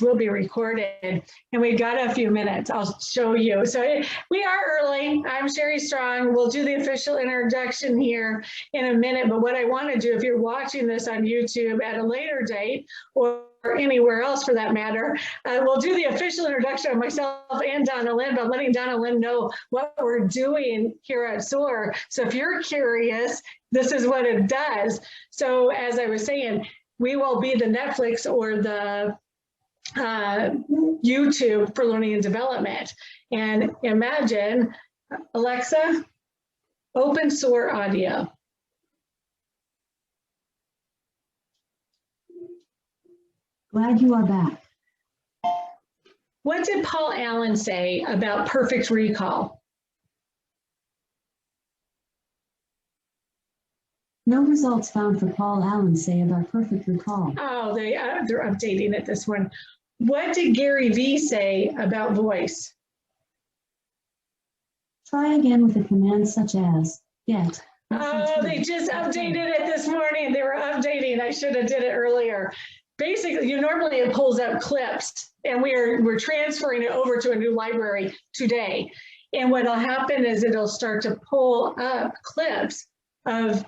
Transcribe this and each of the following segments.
will be recorded, and we've got a few minutes. I'll show you. So we are early. I'm Shari Strong. We'll do the official introduction here in a minute, but what I want to do, if you're watching this on YouTube at a later date, or anywhere else for that matter, we'll do the official introduction of myself and Donnalynn, but letting Donnalynn know what we're doing here at Soar. So if you're curious, this is what it does. So as I was saying, we will be the Netflix or the YouTube for learning and development. And imagine, Alexa, open Soar audio. Glad you are back. What did Paul Allen say about perfect recall? No results found for Paul Allen say about perfect recall. Oh, they're updating it this one. What did Gary Vee say about voice? Try again with a command such as get. Oh, they just updated it this morning. They were updating. I should have did it earlier. Basically, normally it pulls up clips, and we're transferring it over to a new library today. And what'll happen is it'll start to pull up clips of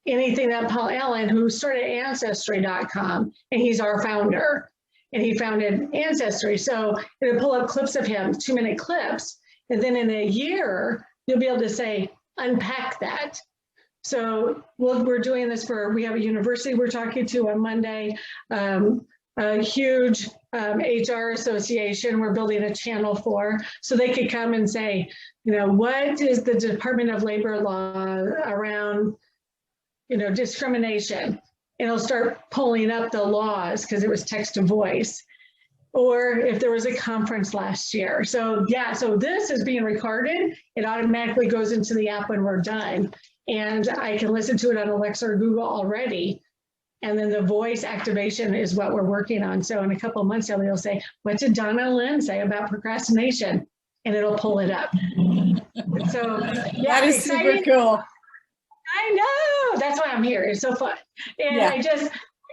anything that Paul Allen, who started Ancestry.com, and he's our founder, and he founded Ancestry. So it'll pull up clips of him, 2-minute clips, and then in a year, you'll be able to say, unpack that. So we're doing this we have a university we're talking to on Monday, a huge HR association we're building a channel for, so they could come and say, what is the Department of Labor law around, discrimination? And it'll start pulling up the laws because it was text to voice. Or if there was a conference last year. So yeah, so this is being recorded. It automatically goes into the app when we're done. And I can listen to it on Alexa or Google already. And then the voice activation is what we're working on. So in a couple of months, they'll say, what did Donnalynn say about procrastination? And it'll pull it up. So yeah, that is super cool. I know, that's why I'm here. It's so fun. And yeah. I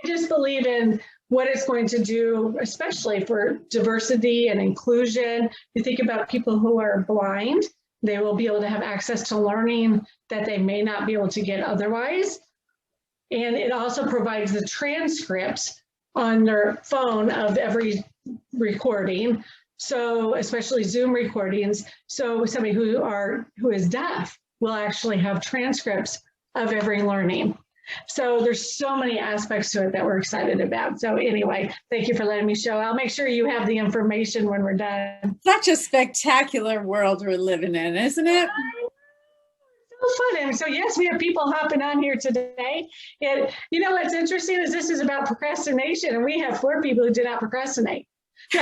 just believe in what it's going to do, especially for diversity and inclusion. You think about people who are blind, they will be able to have access to learning that they may not be able to get otherwise. And it also provides the transcripts on their phone of every recording. So especially Zoom recordings. So somebody who is deaf will actually have transcripts of every learning. So there's so many aspects to it that we're excited about. So anyway, thank you for letting me show. I'll make sure you have the information when we're done. Such a spectacular world we're living in, isn't it? So fun. And so yes, we have people hopping on here today. And what's interesting is this is about procrastination, and we have 4 people who did not procrastinate. They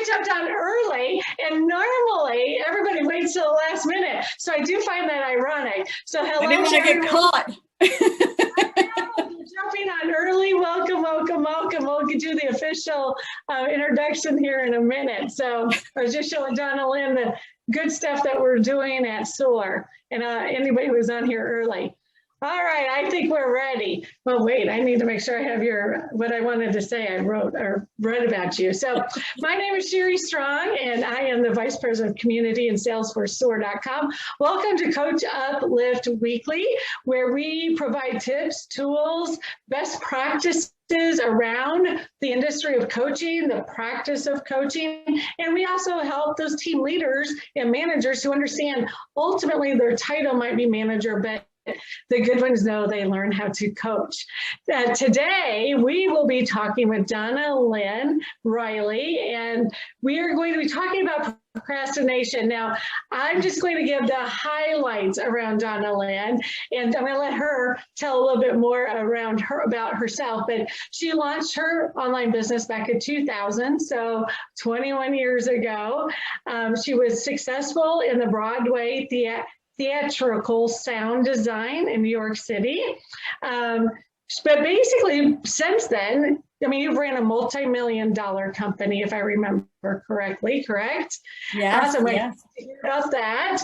jumped on early, and normally everybody waits till the last minute. So I do find that ironic. So hello, I didn't want to get caught. Jumping on early, welcome, welcome, welcome. We'll do the official introduction here in a minute. So I was just showing Donnalynn the good stuff that we're doing at Soar, and anybody who was on here early. All right, I think we're ready. Well, wait, I need to make sure I have what I wanted to say I wrote or read about you. So my name is Shari Strong, and I am the Vice President of Community and Sales for Soar.com. Welcome to Coach Uplift Weekly, where we provide tips, tools, best practices around the industry of coaching, the practice of coaching, and we also help those team leaders and managers who understand ultimately their title might be manager, but the good ones know they learn how to coach. Today, we will be talking with Donnalynn Riley, and we are going to be talking about procrastination. Now, I'm just going to give the highlights around Donnalynn, and I'm going to let her tell a little bit more about herself. But she launched her online business back in 2000, so 21 years ago. She was successful in the Broadway theatrical sound design in New York City. But basically, since then, I mean, you've ran a multi-million-dollar company, if I remember correctly, correct? Yes, Awesome. yes. About that.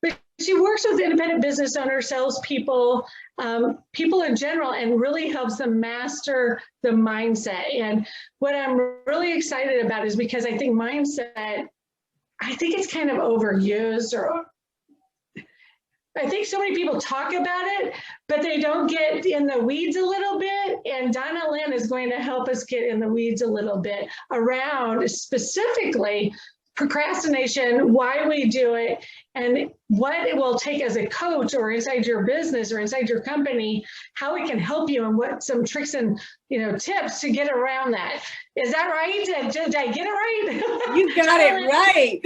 But she works with independent business owners, salespeople, people in general, and really helps them master the mindset. And what I'm really excited about is because I think mindset, I think it's kind of overused, or I think so many people talk about it, but they don't get in the weeds a little bit. And Donnalynn is going to help us get in the weeds a little bit around specifically procrastination, why we do it, and what it will take as a coach or inside your business or inside your company, how it can help you, and what some tricks and tips to get around that. Is that right? Did I get it right? You got it right.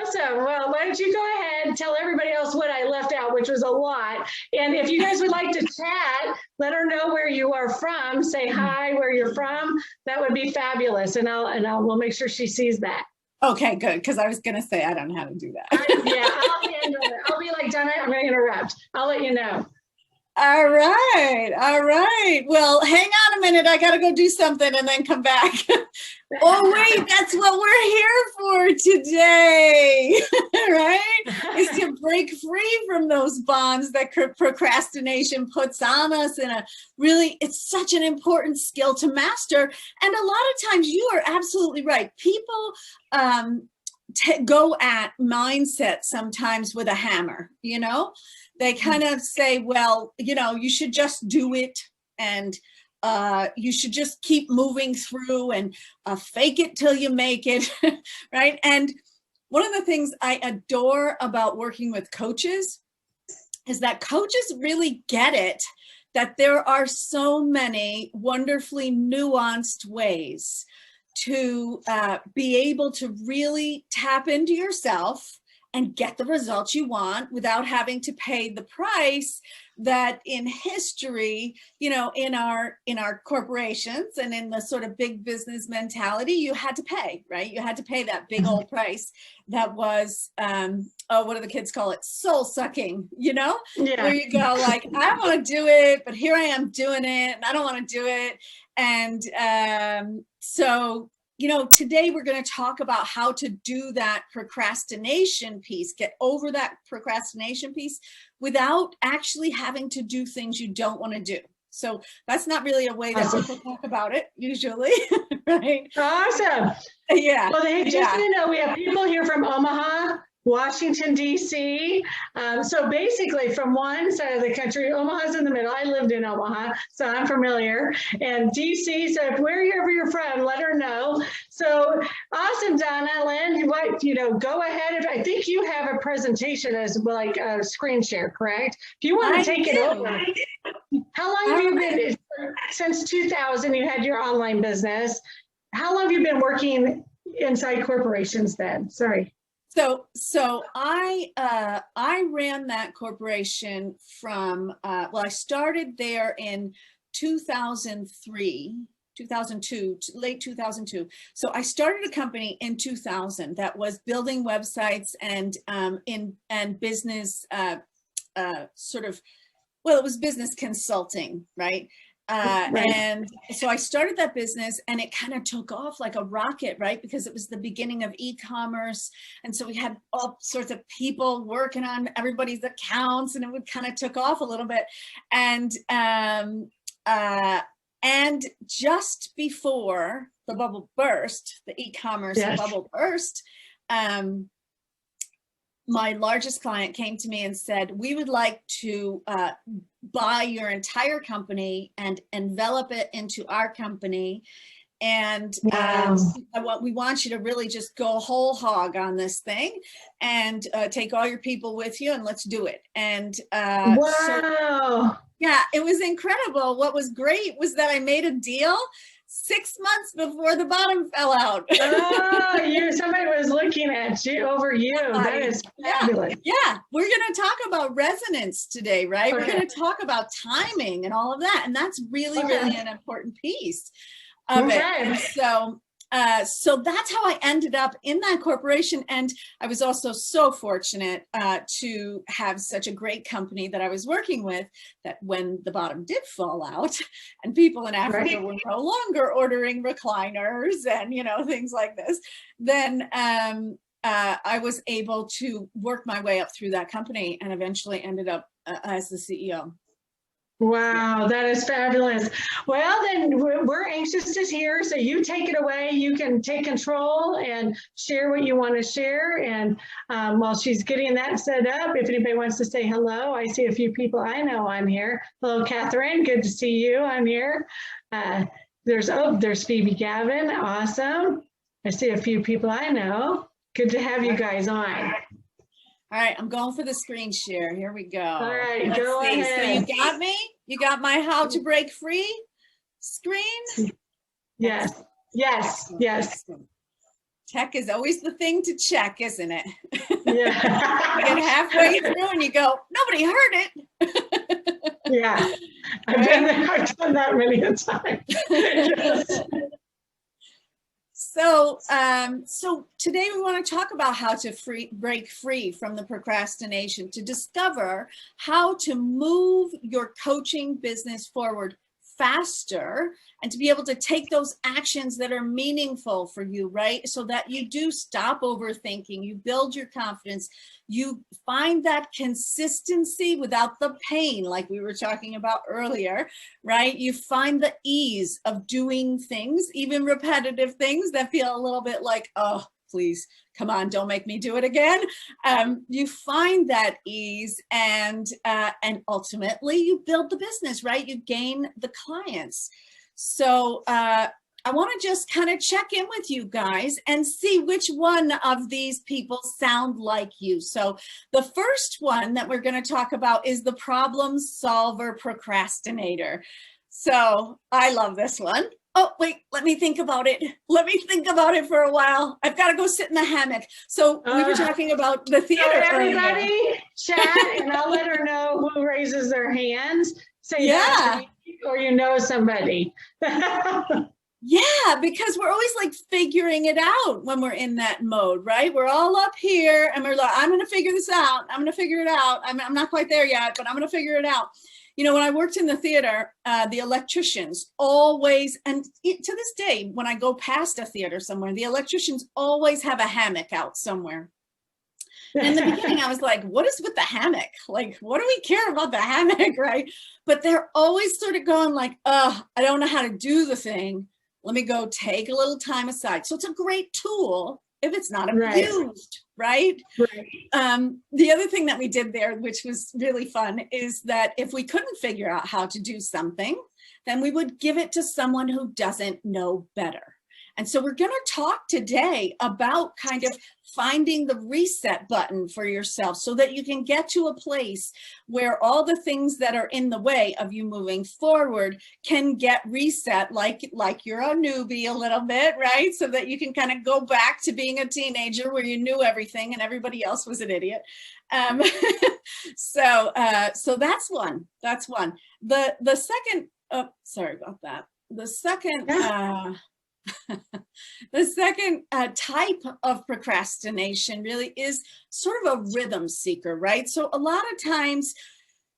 Awesome. Well, why don't you go ahead and tell everybody else what I left out, which was a lot. And if you guys would like to chat, let her know where you are from. Say hi, where you're from. That would be fabulous. And we'll make sure she sees that. Okay, good. Because I was going to say, I don't know how to do that. I'll be like, Donna, I'm going to interrupt. I'll let you know. All right. All right. Well, hang on a minute. I got to go do something and then come back. Oh, wait, that's what we're here for today, right? Is to break free from those bonds that procrastination puts on us. And it's such an important skill to master. And a lot of times you are absolutely right. People go at mindset sometimes with a hammer, They kind of say, well, you should just do it, and you should just keep moving through, and fake it till you make it, right? And one of the things I adore about working with coaches is that coaches really get it, that there are so many wonderfully nuanced ways to be able to really tap into yourself and get the results you want without having to pay the price that in history, in our corporations and in the sort of big business mentality, you had to pay, right? You had to pay that big old price that was, what do the kids call it? Soul sucking, Yeah. Where you go like, I want to do it, but here I am doing it and I don't want to do it. And so, today we're going to talk about how to do that procrastination piece, get over that procrastination piece without actually having to do things you don't want to do. So that's not really a way that people talk about it usually, right? Awesome. Yeah. Well, just so you know, we have people here from Omaha, Washington, D.C. So basically from one side of the country, Omaha's in the middle. I lived in Omaha, so I'm familiar. And D.C., so if wherever you're from, let her know. So awesome, Donnalynn. Go ahead. I think you have a presentation as like a screen share, correct? If you want to take it over. How long have you been, since 2000, you had your online business. How long have you been working inside corporations then? Sorry. So I ran that corporation from, I started there in 2003, 2002, late 2002. So I started a company in 2000 that was building websites and business it was business consulting, right? Right. And so I started that business and it kind of took off like a rocket, right? Because it was the beginning of e-commerce. And so we had all sorts of people working on everybody's accounts and it would kind of took off a little bit. And just before the bubble burst, the e-commerce bubble burst, my largest client came to me and said, we would like to buy your entire company and envelop it into our company. And we want you to really just go whole hog on this thing and take all your people with you and let's do it. And wow. Yeah, it was incredible. What was great was that I made a deal 6 months before the bottom fell out. Somebody was looking at you over you. That is fabulous. Yeah. We're going to talk about resonance today, right? Okay. We're going to talk about timing and all of that. And that's really, really an important piece of it. And so So that's how I ended up in that corporation. And I was also so fortunate to have such a great company that I was working with, that when the bottom did fall out and people in Africa were no longer ordering recliners and, you know, things like this, then I was able to work my way up through that company and eventually ended up as the CEO. Wow, that is fabulous. Well, then we're anxious to hear. So you take it away. You can take control and share what you want to share. And while she's getting that set up, if anybody wants to say hello, I see a few people I know on here. Hello, Catherine. Good to see you on here. There's Phoebe Gavin. Awesome. I see a few people I know. Good to have you guys on. All right, I'm going for the screen share. Here we go. All right, Let's go see. ahead. So you got me? You got my how to break free screen? Yes, yes, yes. Tech is always the thing to check, isn't it? Yeah. You get halfway through and you go, nobody heard it. Yeah, I've done that many a time. Yes. So, so today we want to talk about how to break free from the procrastination, to discover how to move your coaching business forward faster and to be able to take those actions that are meaningful for you, right? So that you do stop overthinking, you build your confidence, you find that consistency without the pain, like we were talking about earlier, right? You find the ease of doing things, even repetitive things that feel a little bit like, oh, please, come on, don't make me do it again. You find that ease and ultimately you build the business, right? You gain the clients. So I want to just kind of check in with you guys and see which one of these people sound like you. So the first one that we're going to talk about is the problem solver procrastinator. So I love this one. Oh, wait, let me think about it. Let me think about it for a while. I've got to go sit in the hammock. So we were talking about the theater. So everybody chat and I'll let her know who raises their hands. Say yeah. Or you know somebody. Yeah, because we're always like figuring it out when we're in that mode, right? We're all up here and we're like, I'm going to figure this out. I'm going to figure it out. I'm not quite there yet, but I'm going to figure it out. You know, when I worked in the theater, the electricians always, and to this day, when I go past a theater somewhere, the electricians always have a hammock out somewhere. And in the beginning, I was like, what is with the hammock? Like, what do we care about the hammock, right? But they're always sort of going like, I don't know how to do the thing. Let me go take a little time aside. So it's a great tool if it's not abused, right? The other thing that we did there, which was really fun, is that if we couldn't figure out how to do something, then we would give it to someone who doesn't know better. And so we're going to talk today about kind of finding the reset button for yourself so that you can get to a place where all the things that are in the way of you moving forward can get reset, like you're a newbie a little bit, right? So that you can kind of go back to being a teenager where you knew everything and everybody else was an idiot. So that's one. That's one. The second, oh, sorry about that. The second, the second type of procrastination really is sort of a rhythm seeker, right? So a lot of times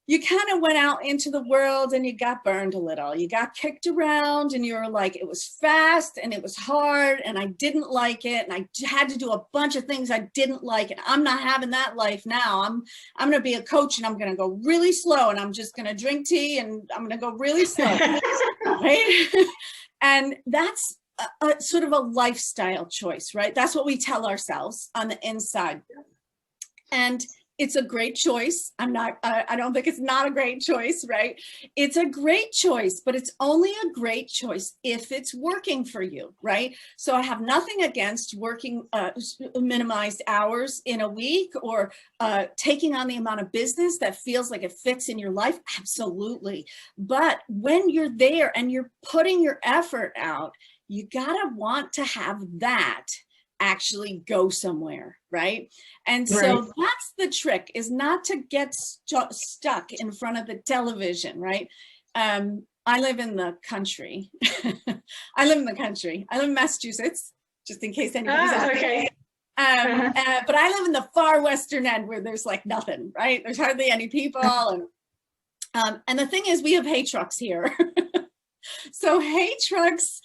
you kind of went out into the world and you got burned a little. You got kicked around and you were like, it was fast and it was hard and I didn't like it. And I had to do a bunch of things I didn't like. And I'm not having that life now. I'm going to be a coach and I'm going to go really slow and I'm just going to drink tea and I'm going to go really slow. Right? And that's a sort of a lifestyle choice, right? That's what we tell ourselves on the inside. And it's a great choice. I don't think it's not a great choice, right? It's a great choice, but it's only a great choice if it's working for you, right? So I have nothing against working minimized hours in a week or taking on the amount of business that feels like it fits in your life. Absolutely. But when you're there and you're putting your effort out, you gotta want to have that actually go somewhere, right? And so that's the trick, is not to get stuck in front of the television, right? I live in the country. I live in the country. I live in Massachusetts, just in case anybody's asking. Okay. But I live in the far western end where there's like nothing, right? There's hardly any people. And the thing is, we have hay trucks here. So hay trucks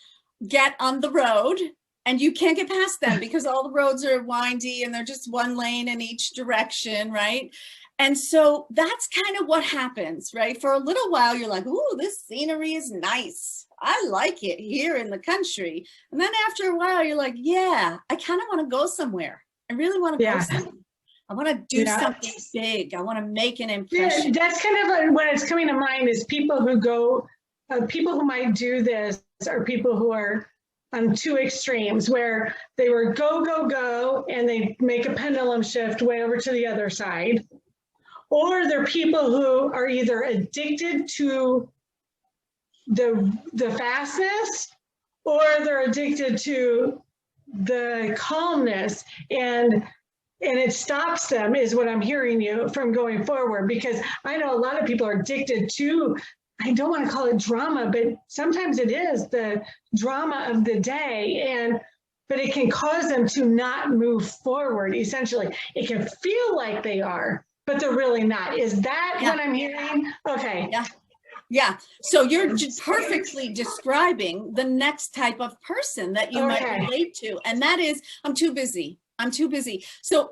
get on the road and you can't get past them because all the roads are windy and they're just one lane in each direction, right? And so that's kind of what happens, right? For a little while, you're like, ooh, this scenery is nice. I like it here in the country. And then after a while, you're like, yeah, I kind of want to go somewhere. I really want to go somewhere. I want to do something big. I want to make an impression. Yeah, that's kind of what it's coming to mind is people who go, people who might do this are people who are on two extremes where they were go, go, go, and they make a pendulum shift way over to the other side. Or they're people who are either addicted to the fastness or they're addicted to the calmness and it stops them is what I'm hearing you from going forward, because I know a lot of people are addicted to, I don't want to call it drama, but sometimes it is the drama of the day, but it can cause them to not move forward. Essentially, it can feel like they are, but they're really not. Is that what I'm hearing? Okay. Yeah. So you're perfectly describing the next type of person that you might relate to. And that is, I'm too busy. I'm too busy. So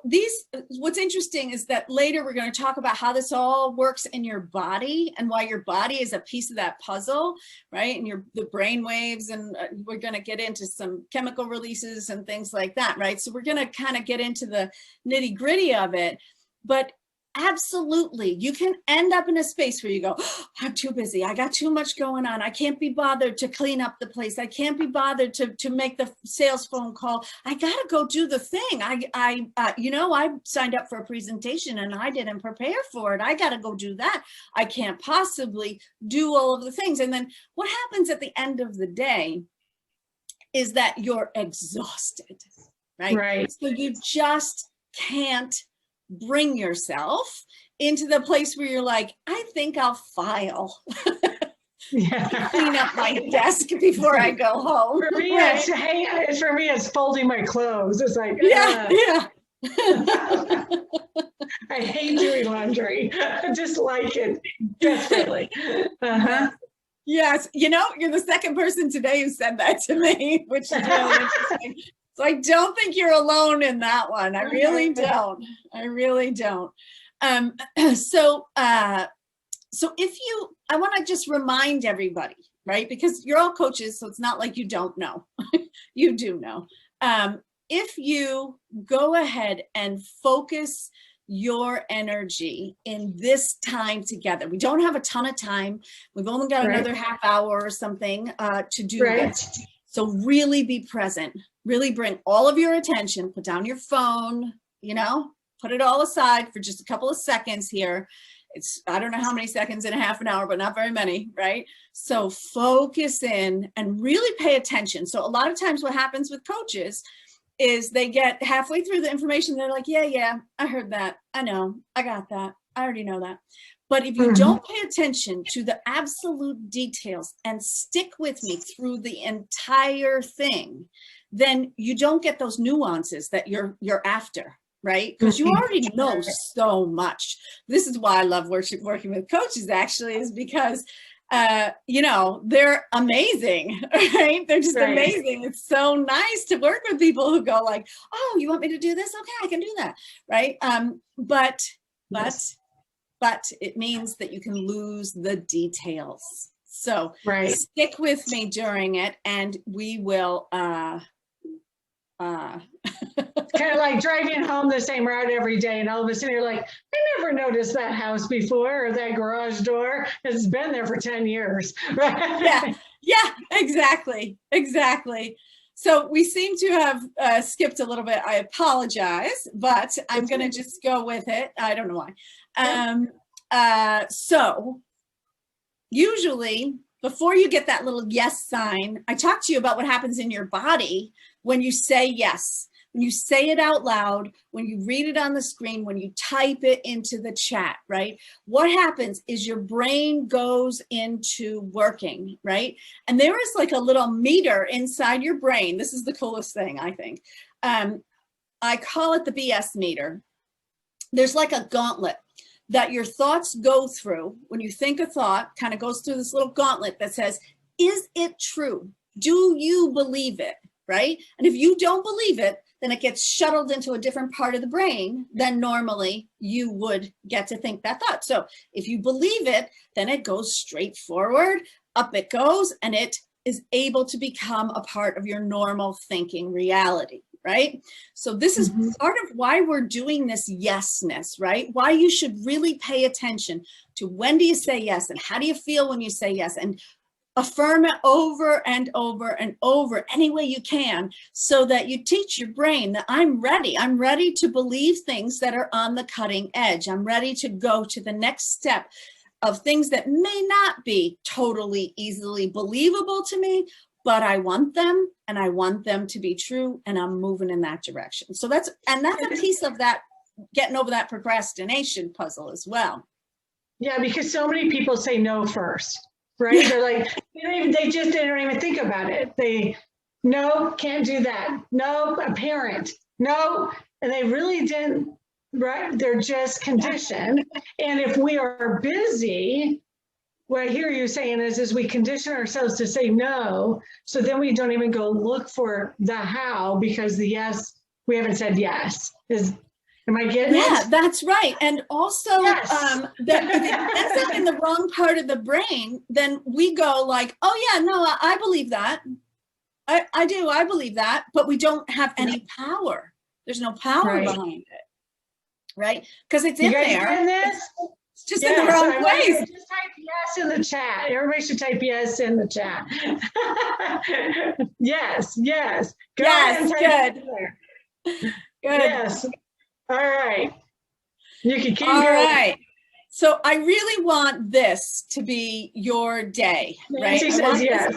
what's interesting is that later we're going to talk about how this all works in your body and why your body is a piece of that puzzle, right? And the brain waves, and we're going to get into some chemical releases and things like that, right? So we're going to kind of get into the nitty gritty of it, but absolutely, you can end up in a space where you go, oh, I'm too busy. I got too much going on. I can't be bothered to clean up the place. I can't be bothered to make the sales phone call. I got to go do the thing. I signed up for a presentation and I didn't prepare for it. I got to go do that. I can't possibly do all of the things. And then what happens at the end of the day is that you're exhausted, right? Right. So you just can't bring yourself into the place where you're like, I think I'll file. Clean up my desk before I go home. For me, it's folding my clothes. It's like, I hate doing laundry. I just like it desperately. Yes, you're the second person today who said that to me, which is really interesting. So I don't think you're alone in that one. I really don't. So I want to just remind everybody, right? Because you're all coaches, so it's not like you don't know. You do know. If you go ahead and focus your energy in this time together, we don't have a ton of time. We've only got another half hour or something to do this. So really be present. Really bring all of your attention, put down your phone, put it all aside for just a couple of seconds here. I don't know how many seconds in a half an hour, but not very many, right? So focus in and really pay attention. So a lot of times what happens with coaches is they get halfway through the information. They're like, yeah, I heard that. I know, I got that. I already know that. But if you don't pay attention to the absolute details and stick with me through the entire thing, then you don't get those nuances that you're after, right? Because you already know so much. This is why I love working with coaches, actually, is because, they're amazing, right? They're just amazing. It's so nice to work with people who go like, oh, you want me to do this? Okay, I can do that, right? But it means that you can lose the details. So stick with me during it and we will, it's kind of like driving home the same route every day and all of a sudden you're like, I never noticed that house before or that garage door. It's been there for 10 years. Right? Yeah, exactly. So we seem to have skipped a little bit. I apologize, but I'm going to just go with it. I don't know why. So usually before you get that little yes sign, I talk to you about what happens in your body when you say yes. when you say it out loud, when you read it on the screen, when you type it into the chat, right? What happens is your brain goes into working, right? And there is like a little meter inside your brain. This is the coolest thing, I think. I call it the BS meter. There's like a gauntlet that your thoughts go through. When you think a thought, kind of goes through this little gauntlet that says, is it true? Do you believe it, right? And if you don't believe it, then it gets shuttled into a different part of the brain than normally you would get to think that thought. So if you believe it, then it goes straight forward, up it goes, and it is able to become a part of your normal thinking reality, right? So this is part of why we're doing this yesness, right? Why you should really pay attention to when do you say yes and how do you feel when you say yes, and affirm it over and over and over any way you can, so that you teach your brain that I'm ready to believe things that are on the cutting edge. I'm ready to go to the next step of things that may not be totally easily believable to me, but I want them and I want them to be true, and I'm moving in that direction. So that's a piece of that, getting over that procrastination puzzle as well. Yeah, because so many people say no first. Right? Yeah. They're like, they just don't even think about it. No, can't do that. No, a parent. No, and they really didn't, right? They're just conditioned. And if we are busy, what I hear you saying is we condition ourselves to say no. So then we don't even go look for the how, because the yes, we haven't said yes. Am I getting it? Yeah, that's right. And also, yes. That if it ends up in the wrong part of the brain, then we go like, oh yeah, no, I believe that. I do, I believe that, but we don't have any power. There's no power behind it, right? Because it's in there. It's just in the wrong place. Just type yes in the chat. Everybody should type yes in the chat. Yes. Go ahead and type good. Yes. All right. You can keep going. All right. So I really want this to be your day, right? She says yes.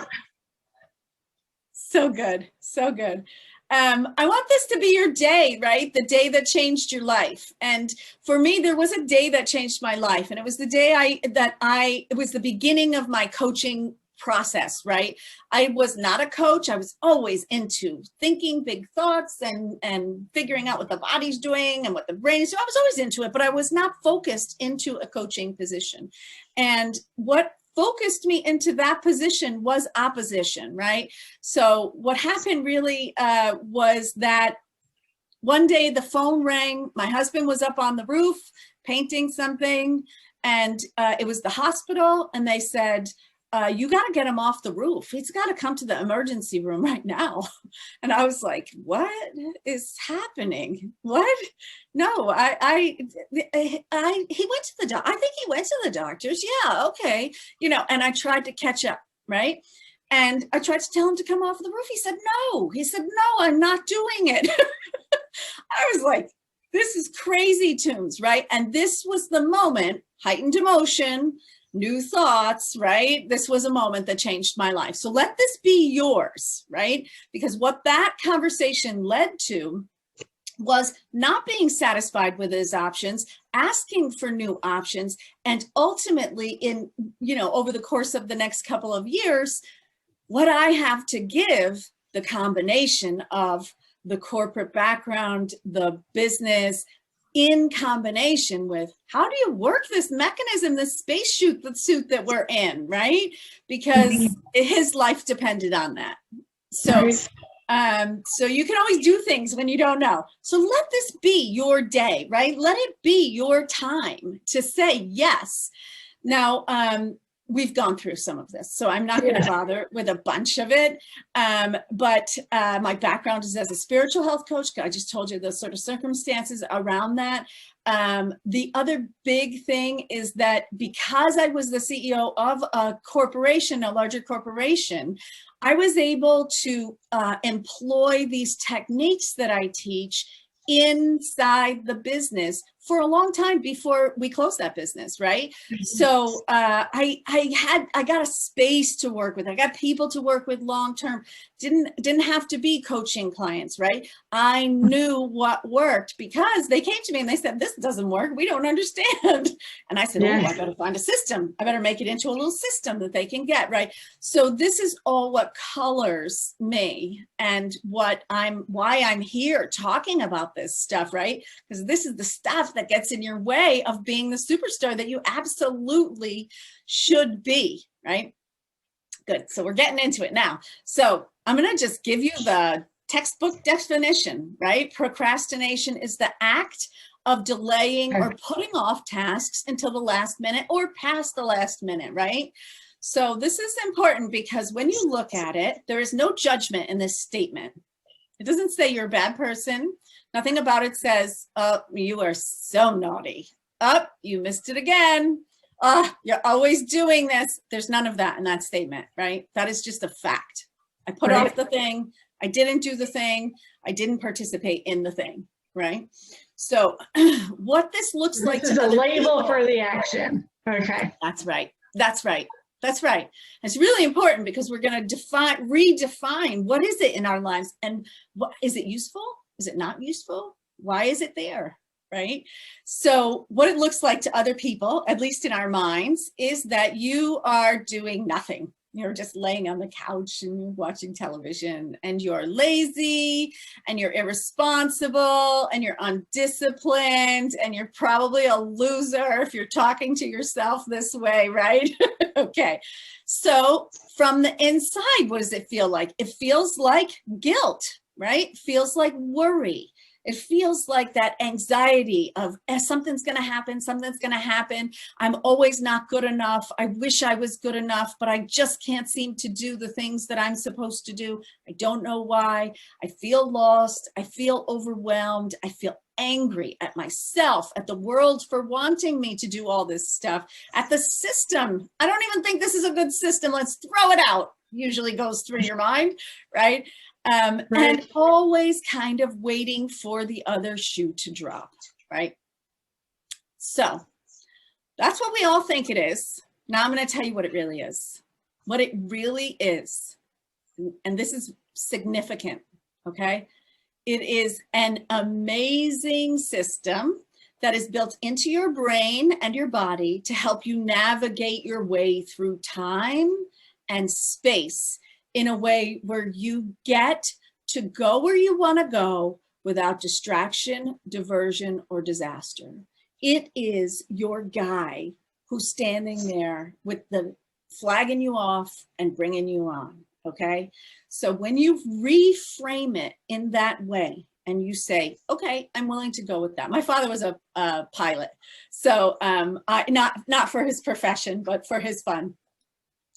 So good. So good. I want this to be your day, right? The day that changed your life. And for me, there was a day that changed my life. And it was the day it was the beginning of my coaching process, right? I was not a coach. I was always into thinking big thoughts and figuring out what the body's doing and what the brain is doing. I was always into it, but I was not focused into a coaching position. And what focused me into that position was opposition, right? So what happened really was that one day the phone rang. My husband was up on the roof painting something, and it was the hospital, and they said, you got to get him off the roof. He's got to come to the emergency room right now. And I was like, what is happening? What? No, he went to the doctor. I think he went to the doctors. Yeah. Okay. And I tried to catch up. Right. And I tried to tell him to come off the roof. He said, no, I'm not doing it. I was like, this is crazy tunes. Right. And this was the moment, heightened emotion, new thoughts, right? This was a moment that changed my life. So let this be yours, right? Because what that conversation led to was not being satisfied with his options, asking for new options, and ultimately over the course of the next couple of years, what I have to give, the combination of the corporate background, the business, in combination with how do you work this mechanism, this space suit that we're in, right? Because his life depended on that. So, so you can always do things when you don't know. So let this be your day, right? Let it be your time to say yes. Now, we've gone through some of this, so I'm not going to bother with a bunch of it. But my background is as a spiritual health coach. I just told you the sort of circumstances around that. The other big thing is that because I was the CEO of a corporation, a larger corporation, I was able to employ these techniques that I teach inside the business for a long time before we closed that business, right? So I got a space to work with. I got people to work with long-term. Didn't have to be coaching clients, right? I knew what worked because they came to me and they said, this doesn't work. We don't understand. And I said, oh, I better find a system. I better make it into a little system that they can get, right? So this is all what colors me and why I'm here talking about this stuff, right? Because this is the stuff that gets in your way of being the superstar that you absolutely should be, right? Good. So we're getting into it now. So I'm going to just give you the textbook definition, right? Procrastination is the act of delaying or putting off tasks until the last minute or past the last minute, right? So this is important because when you look at it, there is no judgment in this statement. It doesn't say you're a bad person. Nothing about it says, oh, you are so naughty. Oh, you missed it again. Oh, you're always doing this. There's none of that in that statement, right? That is just a fact. I put off the thing. I didn't do the thing. I didn't participate in the thing, right? So what this looks like is a label for the action. Okay. That's right. That's right. That's right. It's really important because we're going to redefine what is it in our lives and what is it useful? Is it not useful? Why is it there? Right? So what it looks like to other people, at least in our minds, is that you are doing nothing. You're just laying on the couch and you're watching television and you're lazy and you're irresponsible and you're undisciplined and you're probably a loser if you're talking to yourself this way, right? Okay. So from the inside, what does it feel like? It feels like guilt, right? It feels like worry. It feels like that anxiety of something's going to happen, something's going to happen. I'm always not good enough. I wish I was good enough, but I just can't seem to do the things that I'm supposed to do. I don't know why. I feel lost. I feel overwhelmed. I feel angry at myself, at the world for wanting me to do all this stuff, at the system. I don't even think this is a good system. Let's throw it out. Usually goes through your mind, right? And always kind of waiting for the other shoe to drop, right? So that's what we all think it is. Now I'm going to tell you what it really is. What it really is, and this is significant, okay? It is an amazing system that is built into your brain and your body to help you navigate your way through time and space in a way where you get to go where you want to go without distraction, diversion, or disaster. It is your guy who's standing there with the flagging you off and bringing you on, okay? So when you reframe it in that way and you say, okay, I'm willing to go with that. My father was a pilot, so not for his profession, but for his fun.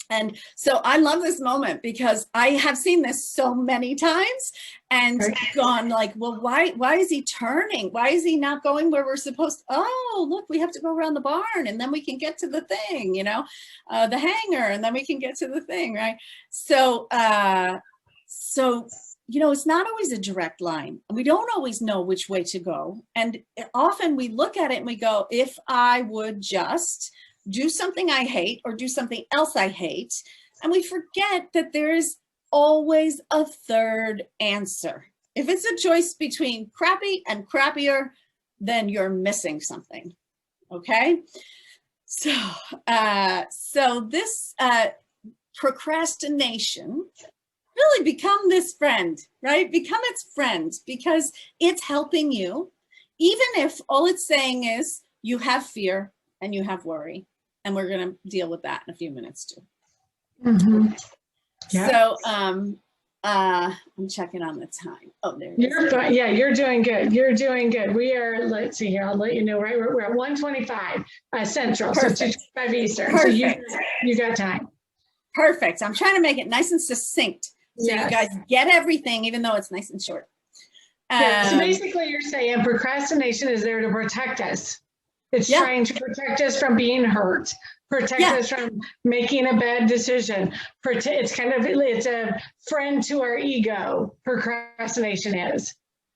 And so I love this moment because I have seen this so many times and gone like, well, why is he turning? Why is he not going where we're supposed to? Oh, look, we have to go around the barn and then we can get to the thing, you know, the hangar, and then we can get to the thing, right? So, you know, it's not always a direct line. We don't always know which way to go. And often we look at it and we go, if I would just do something I hate or do something else I hate. And we forget that there is always a third answer. If it's a choice between crappy and crappier, then you're missing something. Okay. So, this procrastination, really become this friend, right? Become its friend because it's helping you, even if all it's saying is you have fear and you have worry. And we're going to deal with that in a few minutes too. Mm-hmm. Yeah. So I'm checking on the time. Oh, there it is. Yeah, you're doing good. You're doing good. We are, let's see here, I'll let you know, right? We're at 1:25 Central, Perfect. so 2:25 Eastern. Perfect. So you got time. Perfect. I'm trying to make it nice and succinct so you guys get everything, even though it's nice and short. Yeah, so basically you're saying procrastination is there to protect us. It's trying to protect us from being hurt, protect us from making a bad decision. It's a friend to our ego, procrastination is.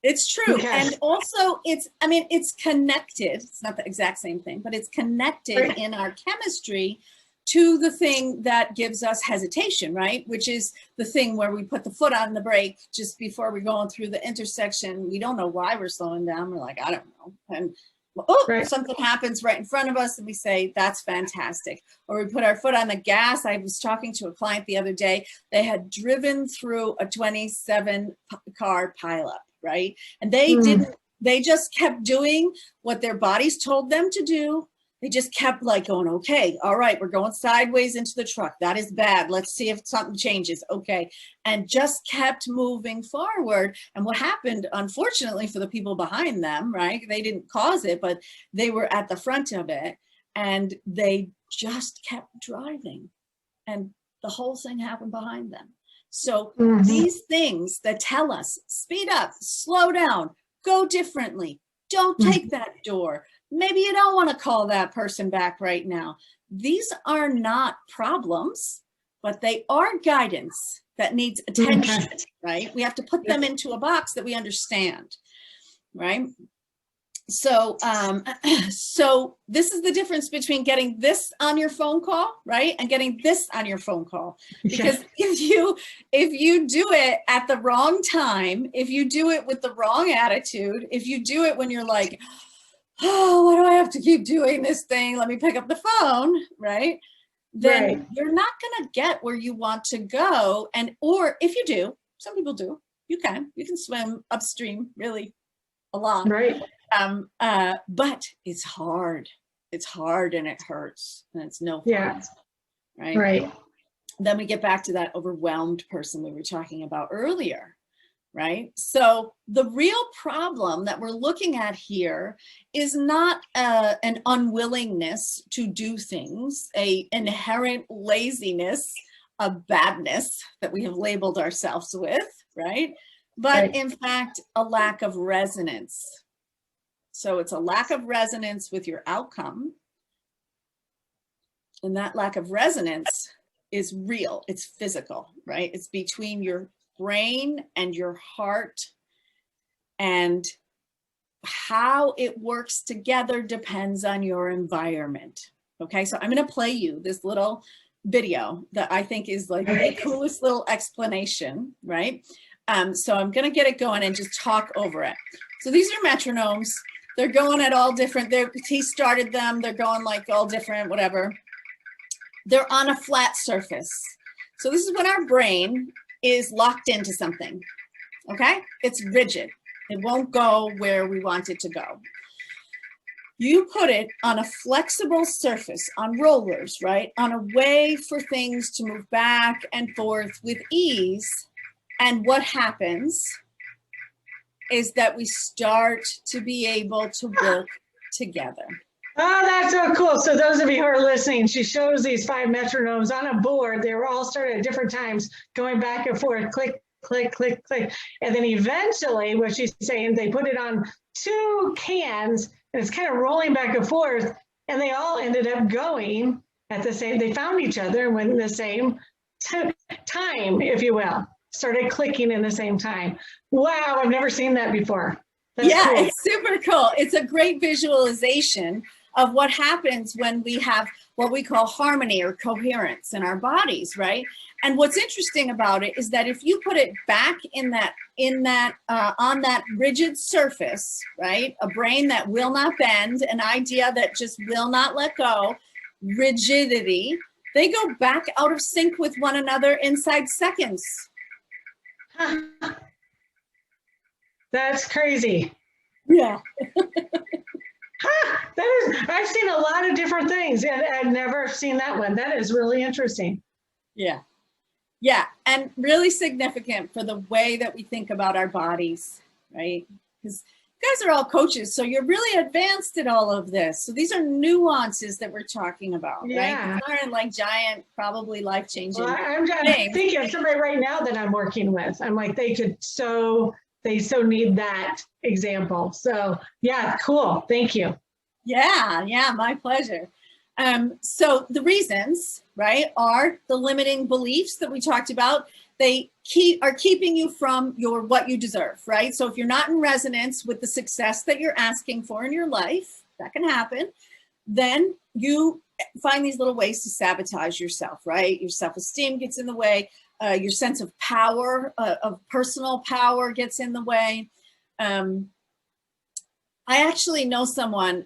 It's true. Okay. And also it's connected. It's not the exact same thing, but it's connected in our chemistry to the thing that gives us hesitation, right? Which is the thing where we put the foot on the brake just before we're going through the intersection. We don't know why we're slowing down. We're like, I don't know. And something happens right in front of us and we say, that's fantastic. Or we put our foot on the gas. I was talking to a client the other day. They had driven through a 27 car pileup, right? And they just kept doing what their bodies told them to do. They just kept like going, okay, all right, we're going sideways into the truck. That is bad. Let's see if something changes. Okay. And just kept moving forward. And what happened, unfortunately, for the people behind them, right? They didn't cause it, but they were at the front of it and they just kept driving. And the whole thing happened behind them. So these things that tell us, speed up, slow down, go differently, don't take that door. Maybe you don't want to call that person back right now. These are not problems, but they are guidance that needs attention, right? We have to put them into a box that we understand, right? So, so this is the difference between getting this on your phone call, right? And getting this on your phone call. Because if you do it at the wrong time, if you do it with the wrong attitude, if you do it when you're like, oh, why do I have to keep doing this thing? Let me pick up the phone, right? Then you're not going to get where you want to go. And, or if you do, some people do, you can swim upstream really a lot. Right. But it's hard. It's hard and it hurts and it's no fun. Right. Right. Then we get back to that overwhelmed person we were talking about earlier. Right. So the real problem that we're looking at here is not an unwillingness to do things, a inherent laziness, a badness that we have labeled ourselves with, right? But in fact, a lack of resonance. So it's a lack of resonance with your outcome. And that lack of resonance is real. It's physical, right? It's between your brain and your heart, and how it works together depends on your environment. Okay, so I'm going to play you this little video that I think is like the coolest little explanation, right? So I'm going to get it going and just talk over it. So these are metronomes. They're going at all different, he started them, they're going like all different, whatever. They're on a flat surface. So this is when our brain is locked into something, okay? It's rigid. It won't go where we want it to go. You put it on a flexible surface, on rollers, right? On a way for things to move back and forth with ease. And what happens is that we start to be able to work together. Oh, that's so cool. So those of you who are listening, she shows these 5 metronomes on a board. They were all started at different times, going back and forth, click, click, click, click. And then eventually, what she's saying, they put it on 2 cans, and it's kind of rolling back and forth, and they all ended up going at the same, they found each other and went in the same time, if you will, started clicking in the same time. Wow, I've never seen that before. That's cool. It's super cool. It's a great visualization of what happens when we have what we call harmony or coherence in our bodies, right? And what's interesting about it is that if you put it back on that rigid surface, right? A brain that will not bend, an idea that just will not let go, rigidity, they go back out of sync with one another inside seconds. That's crazy. Yeah. I've seen a lot of different things, and I've never seen that one. That is really interesting. Yeah. Yeah. And really significant for the way that we think about our bodies, right? Because you guys are all coaches, so you're really advanced at all of this. So these are nuances that we're talking about, right? These aren't like giant, probably life-changing I'm thinking of somebody right now that I'm working with. I'm like, they so need that example. So yeah, cool. Thank you. Yeah, my pleasure. So the reasons, right, are the limiting beliefs that we talked about. They are keeping you from what you deserve, right? So if you're not in resonance with the success that you're asking for in your life, that can happen, then you find these little ways to sabotage yourself, right? Your self-esteem gets in the way, your sense of power, of personal power gets in the way. I actually know someone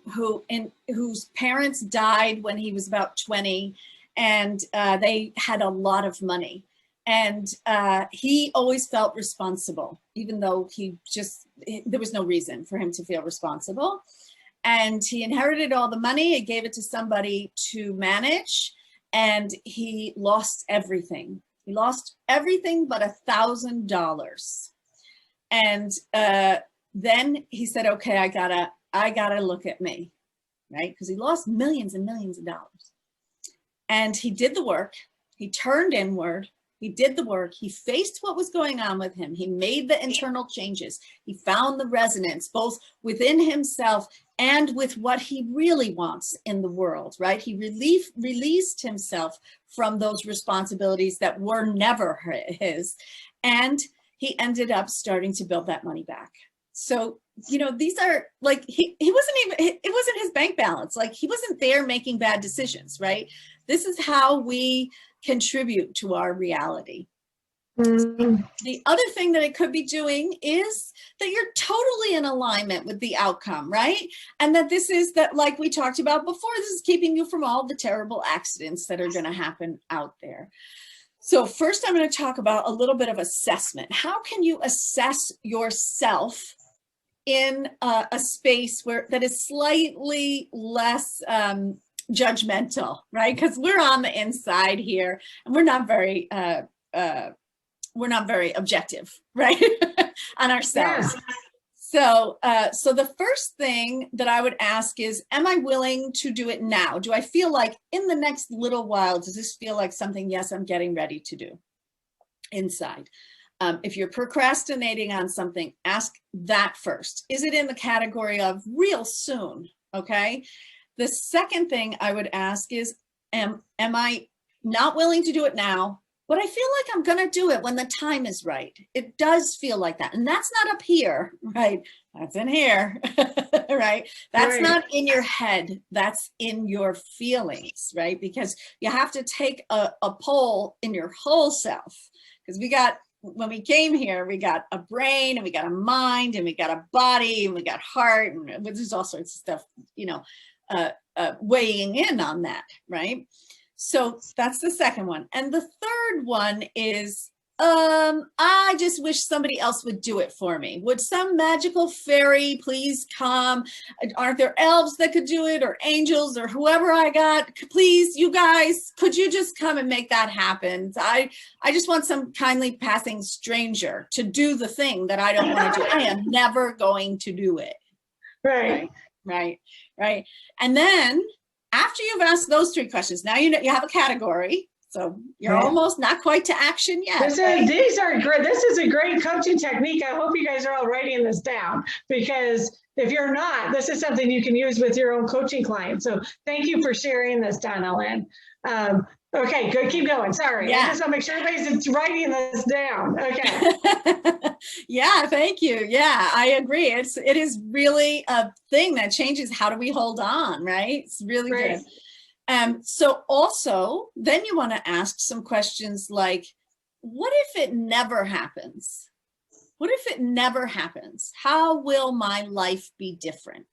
whose parents died when he was about 20, and they had a lot of money. And he always felt responsible, even though there was no reason for him to feel responsible. And he inherited all the money and gave it to somebody to manage, and he lost everything. He lost everything but $1,000. And then he said, okay, I gotta look at me, right? Because he lost millions and millions of dollars. And he did the work. He turned inward. He did the work. He faced what was going on with him. He made the internal changes. He found the resonance both within himself and with what he really wants in the world, right? He released himself from those responsibilities that were never his. And he ended up starting to build that money back. So, you know, these are like, it wasn't his bank balance. Like, he wasn't there making bad decisions, right? This is how we contribute to our reality. The other thing that it could be doing is that you're totally in alignment with the outcome, right? And that this is that, like we talked about before, this is keeping you from all the terrible accidents that are going to happen out there. So first, I'm going to talk about a little bit of assessment. How can you assess yourself in a space that is slightly less judgmental, right? Because we're on the inside here, and we're not very objective, right, on ourselves. Yeah. So the first thing that I would ask is, am I willing to do it now? Do I feel like in the next little while, does this feel like something, yes, I'm getting ready to do inside? If you're procrastinating on something, ask that first. Is it in the category of real soon? Okay. The second thing I would ask is, am I not willing to do it now, but I feel like I'm going to do it when the time is right? It does feel like that. And that's not up here, right? That's in here, right? That's right. Not in your head. That's in your feelings, right? Because you have to take a poll in your whole self. Because when we came here, we got a brain, and we got a mind, and we got a body, and we got heart, and there's all sorts of stuff, you know, weighing in on that, right? So that's the second one. And the third one is, I just wish somebody else would do it for me. Would some magical fairy please come? Aren't there elves that could do it, or angels, or whoever I got? Please, you guys, could you just come and make that happen? I just want some kindly passing stranger to do the thing that I don't want to do. I am never going to do it. Right. Right. And then after you've asked those three questions, now you have a category. So you're almost not quite to action yet. These are great. This is a great coaching technique. I hope you guys are all writing this down, because if you're not, this is something you can use with your own coaching clients. So thank you for sharing this, Donnalynn. Okay, good. Keep going. Sorry. I just want to make sure everybody's writing this down. Okay. Yeah, thank you. Yeah, I agree. It is really a thing that changes how do we hold on, right? It's really good. So also, then you want to ask some questions like, what if it never happens? What if it never happens? How will my life be different?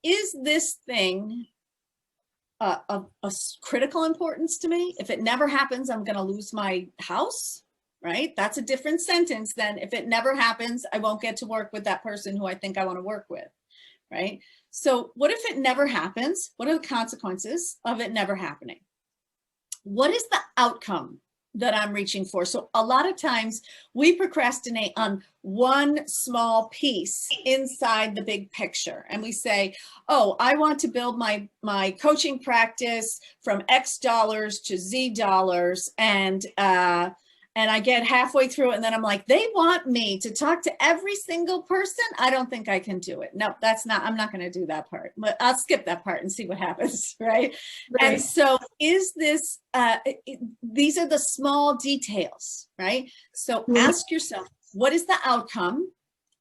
Is this thing of critical importance to me? If it never happens, I'm going to lose my house, right? That's a different sentence than if it never happens, I won't get to work with that person who I think I want to work with, right? So what if it never happens? What are the consequences of it never happening? What is the outcome that I'm reaching for? So a lot of times we procrastinate on one small piece inside the big picture. And we say, oh, I want to build my coaching practice from X dollars to Z dollars. And and I get halfway through and then I'm like, they want me to talk to every single person. I don't think I can do it. No, I'm not going to do that part, but I'll skip that part and see what happens. Right. And so these are the small details, right? So ask yourself, what is the outcome?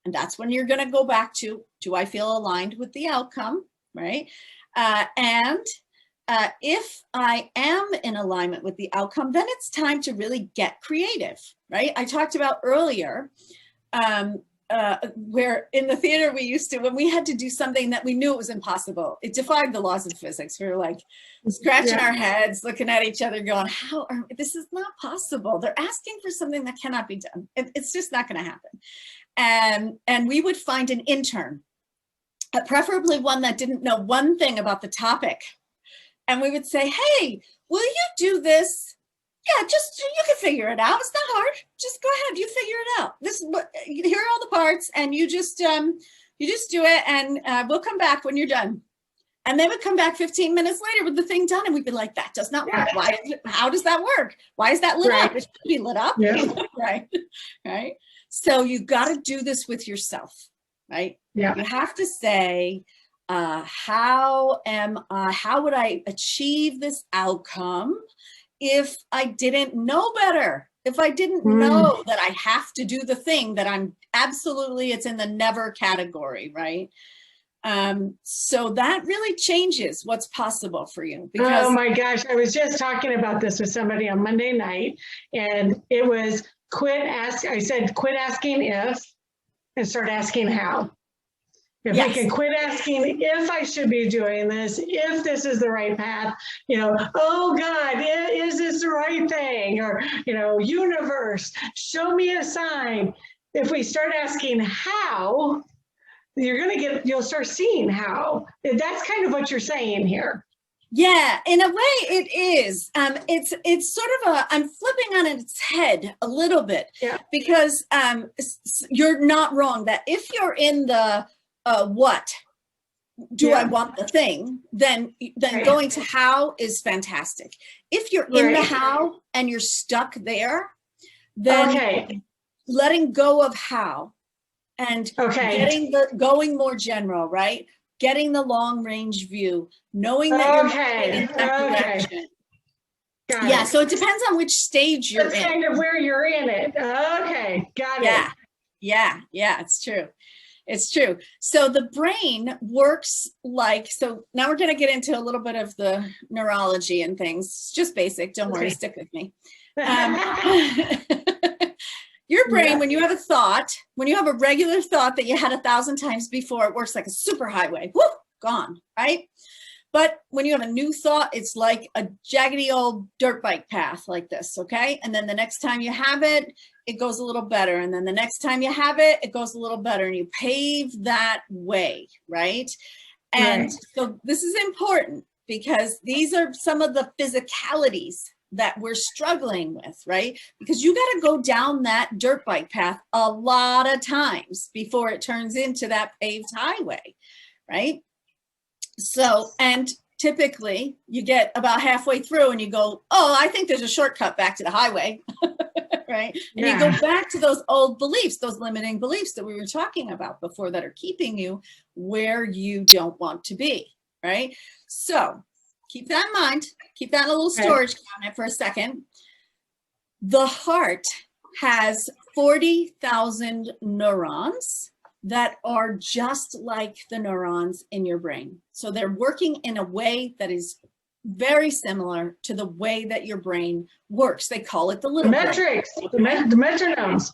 And that's when you're going to go back to, do I feel aligned with the outcome? Right. If I am in alignment with the outcome, then it's time to really get creative, right? I talked about earlier where in the theater we used to, when we had to do something that we knew it was impossible, it defied the laws of physics. We were like scratching our heads, looking at each other going, this is not possible. They're asking for something that cannot be done. It's just not going to happen. And we would find an intern, preferably one that didn't know one thing about the topic. And we would say, hey, will you do this? Yeah, you can figure it out. It's not hard. Just go ahead. You figure it out. Here are all the parts, and you just do it, and we'll come back when you're done. And they would come back 15 minutes later with the thing done, and we'd be like, that does not work. How does that work? Why is that lit up? It should be lit up. Yeah. Right. So you got to do this with yourself, right? Yeah. You have to say, how would I achieve this outcome if I didn't know better? If I didn't know that I have to do the thing that it's in the never category, right? So that really changes what's possible for you. Because, oh my gosh, I was just talking about this with somebody on Monday night, and it was I said, quit asking if and start asking how. If I can quit asking if I should be doing this, if this is the right path, oh God, is this the right thing? Or, universe, show me a sign. If we start asking how, you'll start seeing how. That's kind of what you're saying here. Yeah, in a way it is. It's sort of I'm flipping on its head a little bit, because you're not wrong that if you're in the what do I want the thing, then going to how is fantastic. If you're in the how and you're stuck there, then letting go of how and going more general, right? Getting the long range view, knowing that you're moving in that direction. Yeah, so it depends on which stage you're in. That's kind of where you're in it. Okay, got it. Yeah, it's true. It's true. So the brain works so now we're going to get into a little bit of the neurology and things. It's just basic. Don't worry, stick with me. Your brain, when you have a thought, when you have a regular thought that you had 1,000 times before, it works like a super highway. Whoop, gone, right? But when you have a new thought, it's like a jaggedy old dirt bike path like this, okay? And then the next time you have it, it goes a little better. And then the next time you have it, it goes a little better. And you pave that way, right? And so this is important because these are some of the physicalities that we're struggling with, right? Because you got to go down that dirt bike path a lot of times before it turns into that paved highway, right? So, and typically you get about halfway through and you go, oh, I think there's a shortcut back to the highway, right? And you go back to those old beliefs, those limiting beliefs that we were talking about before that are keeping you where you don't want to be, right? So keep that in mind. Keep that in a little storage cabinet for a second. The heart has 40,000 neurons that are just like the neurons in your brain. So they're working in a way that is very similar to the way that your brain works. They call it the little metrics, the metronomes.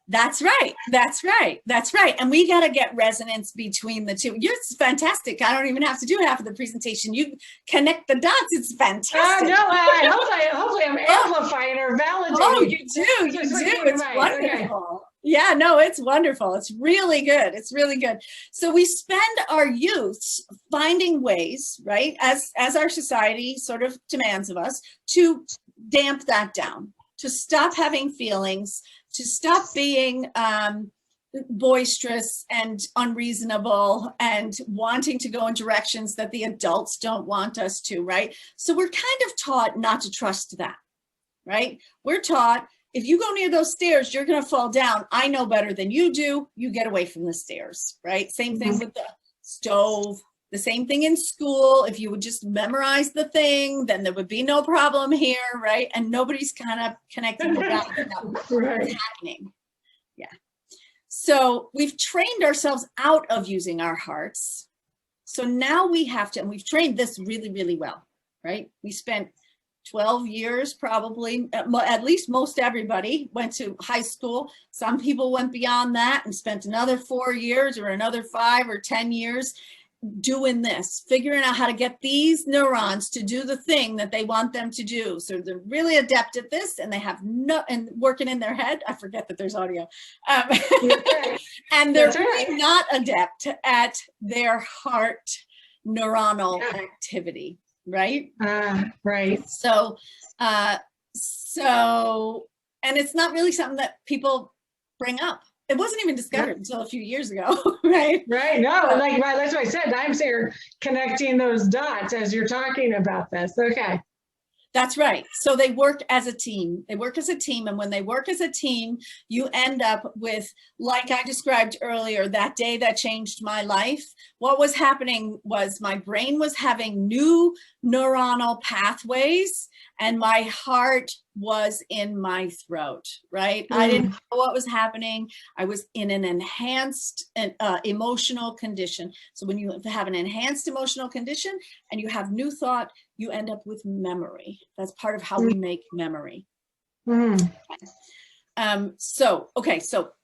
That's right. That's right. That's right. And we got to get resonance between the two. It's fantastic. I don't even have to do half of the presentation. You connect the dots. It's fantastic. No, hopefully I'm amplifying or validating. Oh, you do. It's wonderful. Yeah, no, it's wonderful. It's really good. It's really good. So we spend our youth finding ways, right, as our society sort of demands of us, to damp that down, to stop having feelings, to stop being boisterous and unreasonable and wanting to go in directions that the adults don't want us to, right? So we're kind of taught not to trust that, right? We're taught, if you go near those stairs, you're going to fall down. I know better than you do. You get away from the stairs, right? Same thing with the stove. The same thing in school. If you would just memorize the thing, then there would be no problem here, right? And nobody's kind of connecting the dots about what's happening. Yeah. So we've trained ourselves out of using our hearts. So now we have to, and we've trained this really, really well, right? We spent 12 years probably, at least most everybody went to high school. Some people went beyond that and spent another 4 years or another 5 or 10 years doing this, figuring out how to get these neurons to do the thing that they want them to do. So they're really adept at this, and they have and working in their head. I forget that there's audio. And they're really not adept at their heart neuronal activity, right? Right. So, and it's not really something that people bring up. It wasn't even discovered until a few years ago, right? Right. No, like that's what I said. I'm here connecting those dots as you're talking about this. Okay. That's right. So they work as a team. They work as a team. And when they work as a team, you end up with, like I described earlier, that day that changed my life. What was happening was my brain was having new neuronal pathways, and my heart was in my throat, right? I didn't know what was happening. I was in an enhanced emotional condition. So when you have an enhanced emotional condition and you have new thought, you end up with memory. That's part of how we make memory. So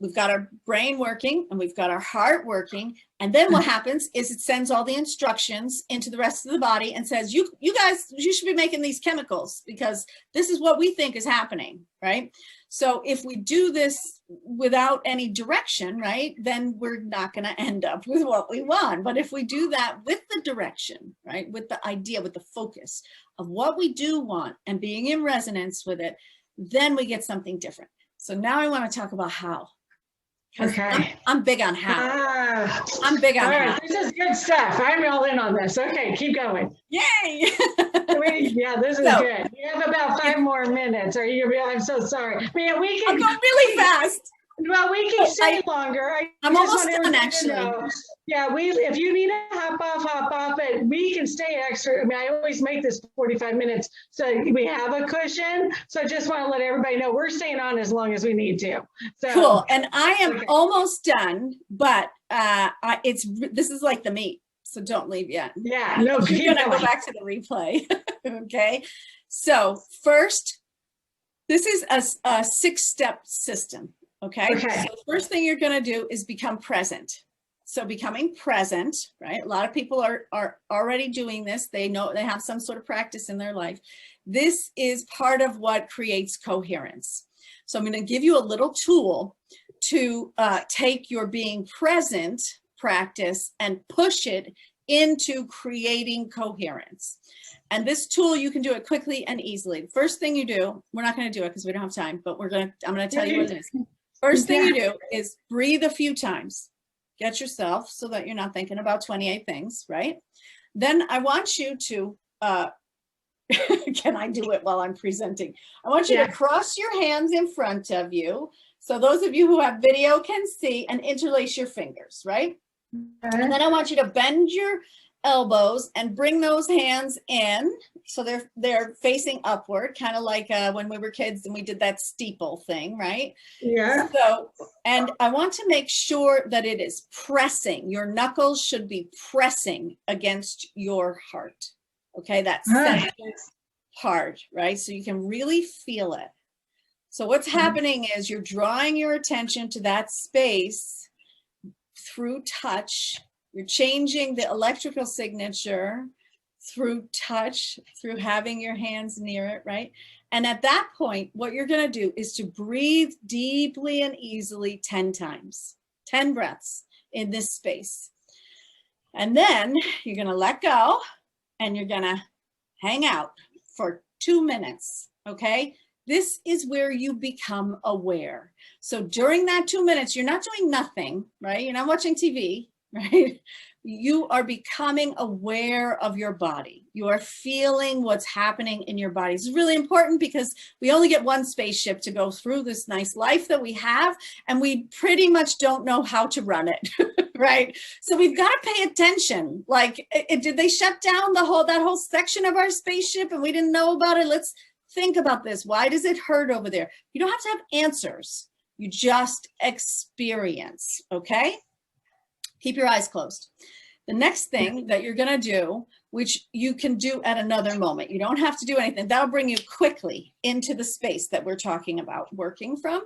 we've got our brain working and we've got our heart working. And then what happens is it sends all the instructions into the rest of the body and says, you guys, you should be making these chemicals because this is what we think is happening, right? So if we do this without any direction, right, then we're not going to end up with what we want. But if we do that with the direction, right, with the idea, with the focus of what we do want and being in resonance with it, then we get something different. So now I want to talk about how. Okay. I'm big on how. I'm big on how. This is good stuff. I'm all in on this. Okay, keep going. Yay! Yeah, this is good. We have about 5 more minutes. I'm so sorry. Man, we can. I'm going really fast. Well, we can stay longer. I'm almost done, actually. Yeah, if you need to hop off, but we can stay extra. I mean, I always make this 45 minutes so we have a cushion. So I just want to let everybody know we're staying on as long as we need to. So, cool. And I am almost done, but this is like the meat. So don't leave yet. Yeah, no, you're going to go back to the replay. Okay. So first, this is a 6-step system. Okay. So the first thing you're going to do is become present. So becoming present, right? A lot of people are already doing this. They know they have some sort of practice in their life. This is part of what creates coherence. So I'm going to give you a little tool to take your being present practice and push it into creating coherence. And this tool, you can do it quickly and easily. The first thing you do, we're not going to do it because we don't have time, but I'm going to tell you what it is. First thing you do is breathe a few times. Get yourself so that you're not thinking about 28 things, right? Then I want you to, can I do it while I'm presenting? I want you to cross your hands in front of you. So those of you who have video can see, and interlace your fingers, right? And then I want you to bend your elbows and bring those hands in so they're facing upward, kind of like when we were kids and we did that steeple thing, right? Yeah. So, and I want to make sure that it is pressing. Your knuckles should be pressing against your heart. Okay, that's hard, right? So you can really feel it. So what's happening is you're drawing your attention to that space through touch. You're changing the electrical signature through touch, through having your hands near it, right? And at that point, what you're going to do is to breathe deeply and easily 10 times, 10 breaths in this space. And then you're going to let go and you're going to hang out for 2 minutes, okay? This is where you become aware. So during that 2 minutes, you're not doing nothing, right? You're not watching TV, right? you are becoming aware of your body. You are feeling what's happening in your body. It's really important because we only get one spaceship to go through this nice life that we have, and we pretty much don't know how to run it, right? So we've got to pay attention. Like, did they shut down that whole section of our spaceship and we didn't know about it? Let's think about this. Why does it hurt over there? You don't have to have answers. You just experience, okay? Keep your eyes closed. The next thing that you're going to do, which you can do at another moment, you don't have to do anything. That'll bring you quickly into the space that we're talking about working from.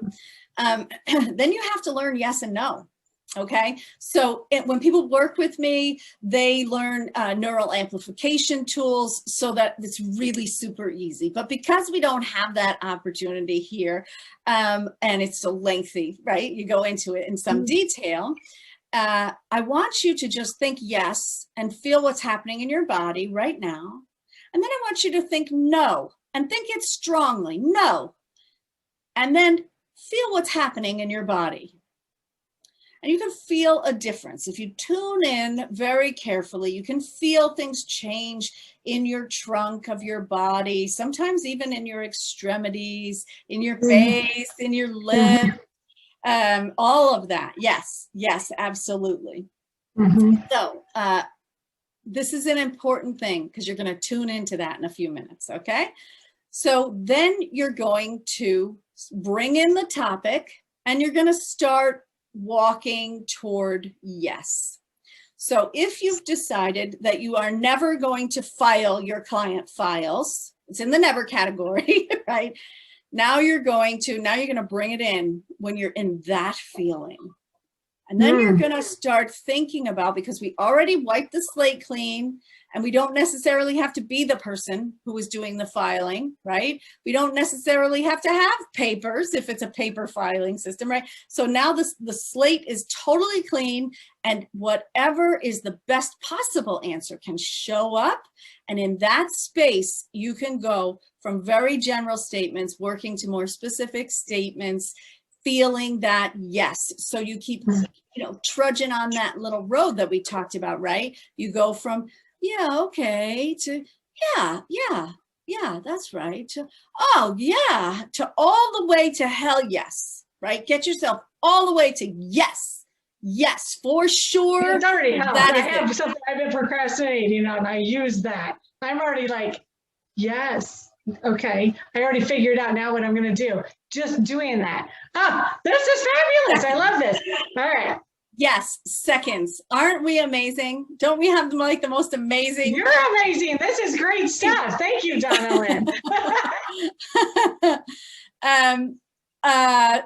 Then you have to learn yes and no. Okay, so when people work with me, they learn neural amplification tools so that it's really super easy. But because we don't have that opportunity here, and it's so lengthy, right? You go into it in some detail. I want you to just think yes and feel what's happening in your body right now. And then I want you to think no and think it strongly, no. And then feel what's happening in your body. And you can feel a difference. If you tune in very carefully, you can feel things change in your trunk of your body, sometimes even in your extremities, in your face, in your lip, all of that. Yes, yes, absolutely. So this is an important thing because you're going to tune into that in a few minutes, okay? So then you're going to bring in the topic and you're going to start walking toward yes. So if you've decided that you are never going to file your client files, it's in the never category, right? Now you're going to bring it in when you're in that feeling. And then you're going to start thinking about, because we already wiped the slate clean and we don't necessarily have to be the person who is doing the filing, right? We don't necessarily have to have papers if it's a paper filing system, right? So now the slate is totally clean and whatever is the best possible answer can show up. And in that space, you can go from very general statements, working to more specific statements, feeling that yes. So you keep, trudging on that little road that we talked about, right? You go from, yeah, okay, to, yeah, that's right, to, oh, yeah, to all the way to hell yes, right? Get yourself all the way to yes, yes, for sure. It's already helped. I have something I've been procrastinating on, and I use that. I'm already like, yes. Okay, I already figured out now what I'm going to do. Just doing that. Ah, this is fabulous. I love this. All right. Yes, seconds. Aren't we amazing? Don't we have like the most amazing? You're amazing. This is great stuff. Thank you, Donnalynn.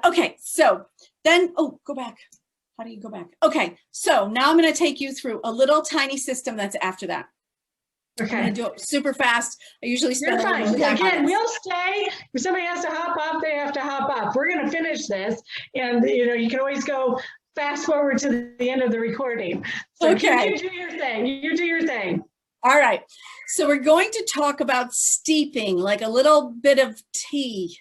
Okay, so then, go back. How do you go back? Okay, so now I'm going to take you through a little tiny system that's after that. Okay. I'm going to do it super fast. I usually spend You're fine. Again, we'll stay. If somebody has to hop up, they have to hop up. We're going to finish this. And, you can always go fast forward to the end of the recording. So okay. You do your thing. You do your thing. All right. So we're going to talk about steeping, like a little bit of tea.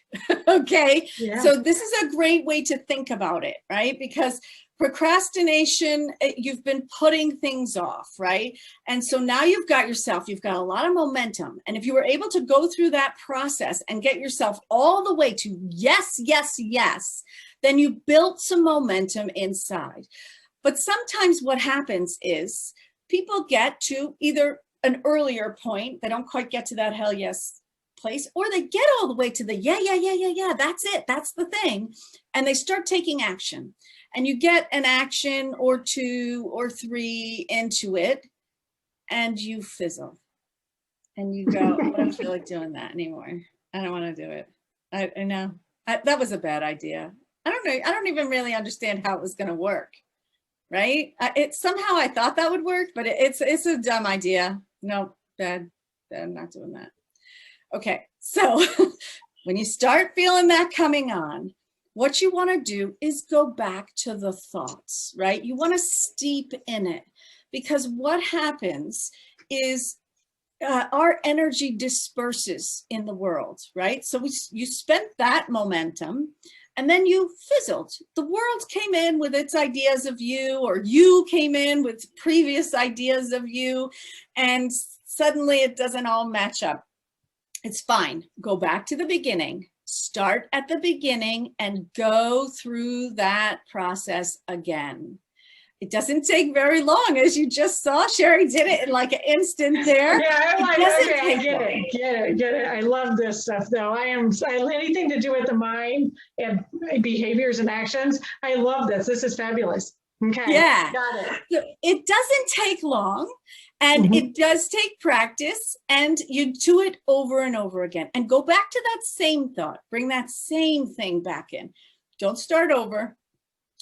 Okay. Yeah. So this is a great way to think about it, right? Because procrastination, you've been putting things off, right? And so now you've got a lot of momentum. And if you were able to go through that process and get yourself all the way to yes, yes, yes, then you built some momentum inside. But sometimes what happens is people get to either an earlier point, they don't quite get to that hell yes place, or they get all the way to the yeah, that's it, that's the thing. And they start taking action. And you get an action or two or three into it and you fizzle. And you go, I don't feel like doing that anymore. I don't want to do it. I know. That was a bad idea. I don't know. I don't even really understand how it was going to work. Right? Somehow I thought that would work, but it's a dumb idea. No, bad. I'm not doing that. Okay. So when you start feeling that coming on, what you want to do is go back to the thoughts, right? You want to steep in it, because what happens is our energy disperses in the world, right? So you spent that momentum and then you fizzled. The world came in with its ideas of you, or you came in with previous ideas of you, and suddenly it doesn't all match up. It's fine. Go back to the beginning. Start at the beginning and go through that process again. It doesn't take very long, as you just saw. Shari did it in like an instant there. Yeah, I get it. it. I love this stuff though. Anything to do with the mind and behaviors and actions. I love this. This is fabulous. Okay. Yeah. Got it. So it doesn't take long, and it does take practice, and you do it over and over again, and go back to that same thought. Bring that same thing back in. Don't start over.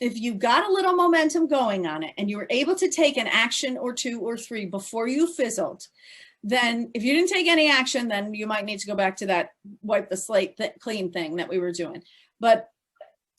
If you got a little momentum going on it and you were able to take an action or 2 or 3 before you fizzled, then if you didn't take any action, then you might need to go back to that wipe the slate clean thing that we were doing. But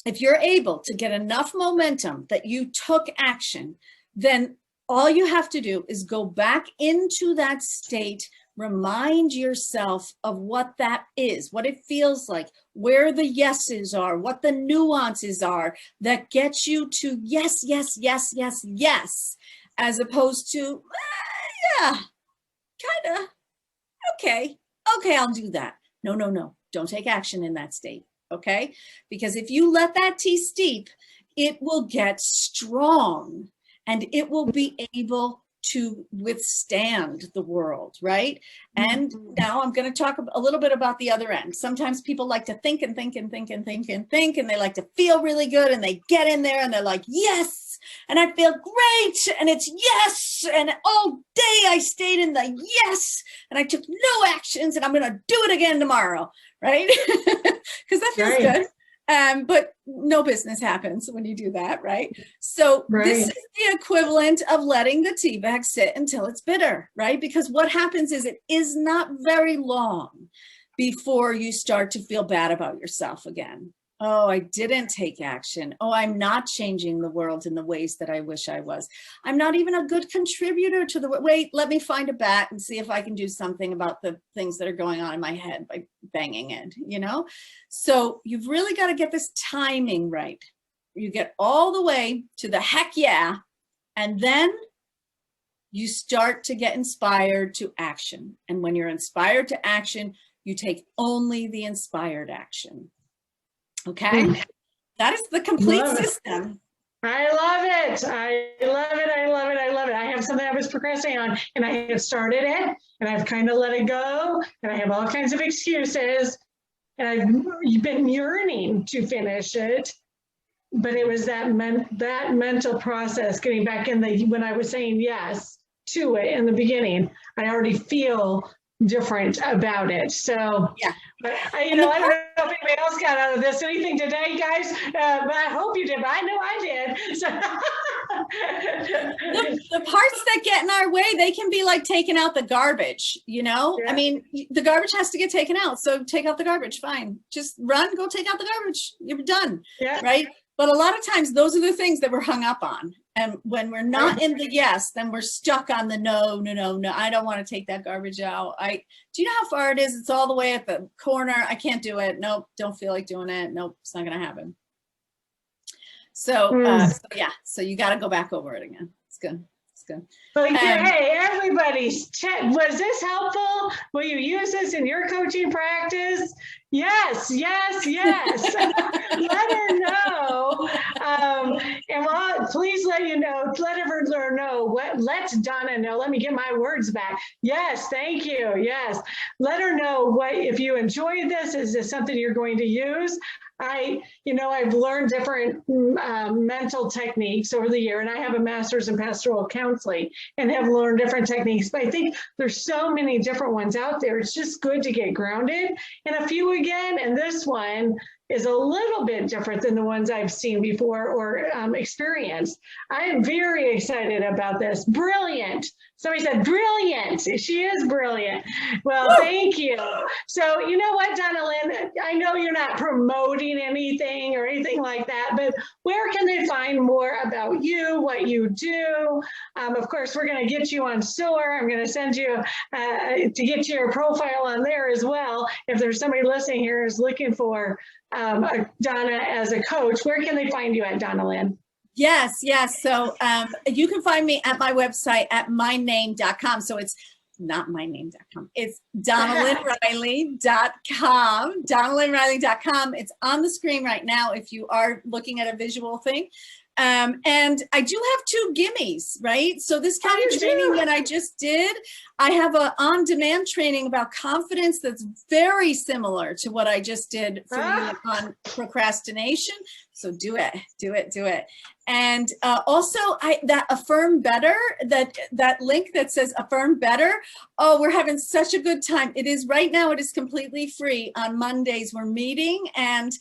if you're able to get enough momentum that you took action, then all you have to do is go back into that state, remind yourself of what that is, what it feels like, where the yeses are, what the nuances are that get you to yes, yes, yes, yes, yes, as opposed to, yeah, kind of, okay, I'll do that. No, don't take action in that state, okay? Because if you let that tea steep, it will get strong and it will be able to withstand the world, right? And now I'm going to talk a little bit about the other end. Sometimes people like to think and think and think and think and think, and they like to feel really good, and they get in there and they're like, yes, and I feel great, and it's yes, and all day I stayed in the yes, and I took no actions, and I'm going to do it again tomorrow, right? Because that feels good. But no business happens when you do that, right? So this is the equivalent of letting the tea bag sit until it's bitter, right? Because what happens is it is not very long before you start to feel bad about yourself again. Oh, I didn't take action. Oh, I'm not changing the world in the ways that I wish I was. I'm not even a good contributor to the, wait, let me find a bat and see if I can do something about the things that are going on in my head by banging it, you know? So you've really got to get this timing right. You get all the way to the heck yeah, and then you start to get inspired to action. And when you're inspired to action, you take only the inspired action. Okay, that is the complete system. I love it. I love it. I love it. I love it. I have something I was procrastinating on, and I have started it, and I've kind of let it go, and I have all kinds of excuses, and I've been yearning to finish it, but it was that mental process, getting back in when I was saying yes to it in the beginning. I already feel different about it. So yeah, but I don't know if anybody else got out of this anything today, guys, but I hope you did, but I know I did. So the parts that get in our way, they can be like taking out the garbage, you know? Yeah. I mean, the garbage has to get taken out. So take out the garbage, fine. Just run, go take out the garbage. You're done, right? But a lot of times those are the things that we're hung up on. And when we're not in the yes, then we're stuck on the no, I don't want to take that garbage out. Do you know how far it is? It's all the way at the corner. I can't do it. Nope, don't feel like doing it. Nope, it's not going to happen. So, yeah, so you got to go back over it again. It's good. It's good. Well, hey, everybody, was this helpful? Will you use this in your coaching practice? Yes. Let her know. And please let her know. Let Donna know. Let me get my words back. Yes, thank you. Yes. Let her know if you enjoyed this. Is this something you're going to use? I've learned different mental techniques over the year, and I have a master's in pastoral counseling and have learned different techniques, but I think there's so many different ones out there. It's just good to get grounded in a few again, and this one is a little bit different than the ones I've seen before or experienced. I am very excited about this. Brilliant. Somebody said brilliant. She is brilliant. Well, thank you. So you know what, Donnalynn, I know you're not promoting anything or anything like that, but where can they find more about you, what you do? Of course, we're going to get you on Soar. I'm going to send you to get your profile on there as well. If there's somebody listening here who's looking for Donna as a coach, where can they find you at, Donnalynn? Yes. So you can find me at my website at myname.com. So it's not myname.com. It's DonnallynnRiley.com. DonnallynnRiley.com. It's on the screen right now if you are looking at a visual thing. And I do have 2 gimmies, right? So this kind of training that I just did, I have an on-demand training about confidence that's very similar to what I just did for you on procrastination. So do it. And also that Affirm Better, that link that says Affirm Better. Oh, we're having such a good time. It is right now, it is completely free. On Mondays, we're meeting and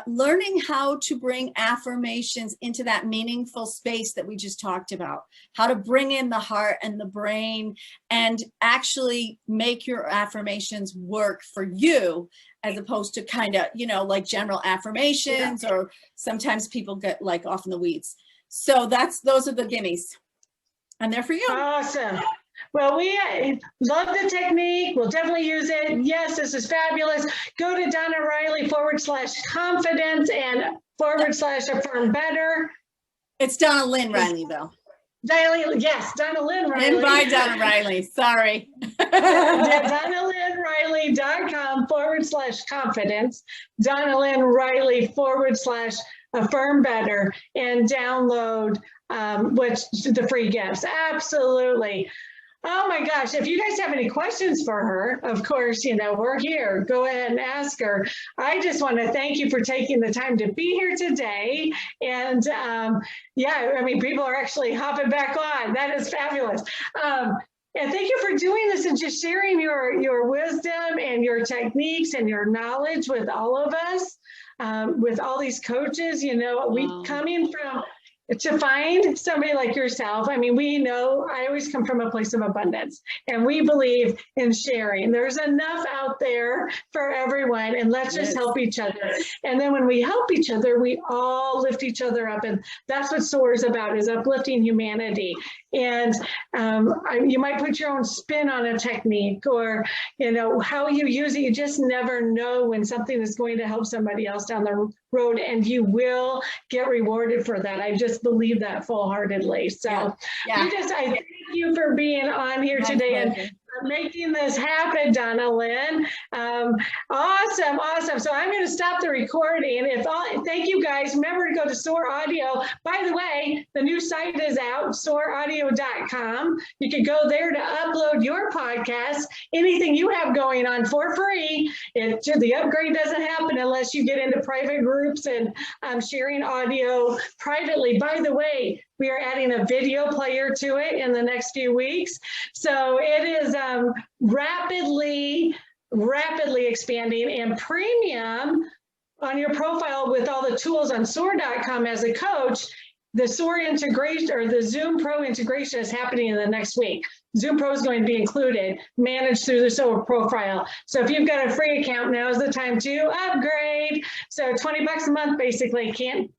learning how to bring affirmations into that meaningful space that we just talked about, how to bring in the heart and the brain and actually make your affirmations work for you, as opposed to kind of, like general affirmations, or sometimes people get like off in the weeds. So those are the gimmies, and they're for you. Awesome. Well, we love the technique. We'll definitely use it. Yes, this is fabulous. Go to Donna Riley /confidence and /affirm better. It's Donnalynn Riley, though. Yes, Donnalynn Riley. And by Donna Riley, sorry. DonnallynnRiley.com /confidence. Donnalynn Riley /affirm better, and download the free gifts. Absolutely. Oh my gosh, if you guys have any questions for her, of course, we're here. Go ahead and ask her. I just want to thank you for taking the time to be here today. And people are actually hopping back on. That is fabulous. And thank you for doing this and just sharing your wisdom and your techniques and your knowledge with all of us, with all these coaches. We coming from to find somebody like yourself. I mean, we know I always come from a place of abundance, and we believe in sharing. There's enough out there for everyone, and let's just help each other. And then when we help each other, we all lift each other up. And that's what Soar is about, is uplifting humanity. And you might put your own spin on a technique, or how you use it. You just never know when something is going to help somebody else down the road, and you will get rewarded for that. I just believe that full-heartedly. So I thank you for being on here today and making this happen, Donnalynn. Awesome. So I'm going to stop the recording. Thank you guys. Remember to go to Soar Audio. By the way, the new site is out, 𝗲audio.com. You can go there to upload your podcast, anything you have going on for free. The upgrade doesn't happen unless you get into private groups and sharing audio privately. By the way, we are adding a video player to it in the next few weeks. So it is rapidly expanding, and premium on your profile with all the tools on Soar.com as a coach. The Soar integration, or the Zoom Pro integration, is happening in the next week. Zoom Pro is going to be included, managed through the Soar profile. So if you've got a free account, now is the time to upgrade. So $20 a month, basically, can't